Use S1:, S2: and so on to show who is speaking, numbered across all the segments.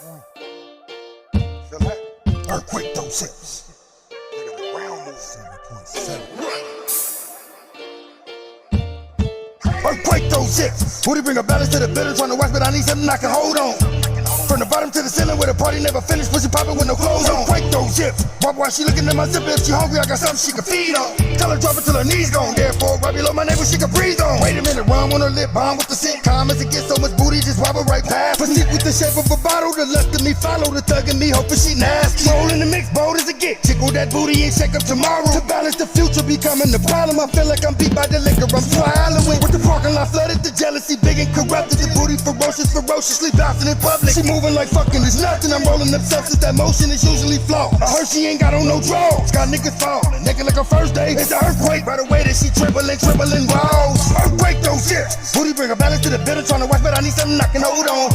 S1: Feel that? Earthquake those hips. Nigga, the ground moves 7.7. Earthquake those hips. Booty bring a balance to the bitter, trying to watch, but I need something I can hold on. From the bottom to the ceiling where the party never finished, pussy popping with no clothes on. Earthquake those hips. Why she looking at my zipper? If she hungry, I got something she can feed on. Tell her drop it till her knees gone. Therefore, right below my navel, she can breathe on. Wait a minute, rum on her lip, bomb with the sitcom. As it gets so much booty, just wobble right past. Proceed with the shape of a bottle, the lust of me follow the thug in me, hoping she nasty. Roll in the mix, bold as it get. Tickle that booty and shake up tomorrow. To balance the future, becoming the problem. I feel like I'm beat by the liquor, I'm swallowing. With the parking lot flooded, the jealousy big and corrupted. The booty ferocious, ferociously bouncing in public. She moving like fucking is nothing. I'm rolling up substance, that motion is usually flawed. I heard she ain't got on no draws. Got niggas falling, naked like a first day. It's an earthquake by the way that she trembling walls. Earthquake those hips. Booty bring a balance to the bitter, trying to watch, but I need something I can hold on.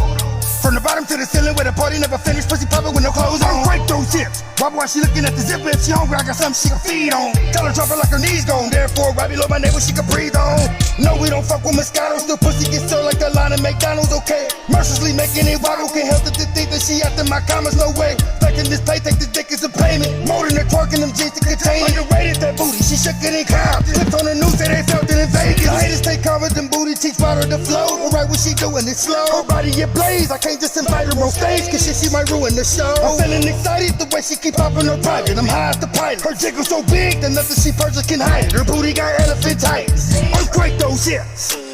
S1: From the bottom to the ceiling where the party never finished, pussy popping with no clothes on. Earthquake those hips. Why she looking at the zipper? If she hungry, I got something she can feed on. Tell her drop her like her knees gone. Therefore, right below my navel, she can breathe on. No, we don't fuck with Moscato. Still pussy gets sold like the line of McDonald's, okay. Mercilessly making it waddle. Can't help it to think that she after my comments, no way. Flecking this pay, take the dick as a payment. More than the twerking them jeans to contain it. Underrated that booty, she shook it in Compton. Clipped on the news, say they felt it in Vegas. Haters stay covered in booty, teach water to flow. Alright, what she doing, it's slow. Her body ablaze, I can't just invite her on stage, cause shit, she might ruin the show. I'm feeling excited the way she keep popping her private. I'm high as the pilot. Her jiggle so big that nothing she purchased can hide it. Her booty got elephant tights. Earthquake those hips.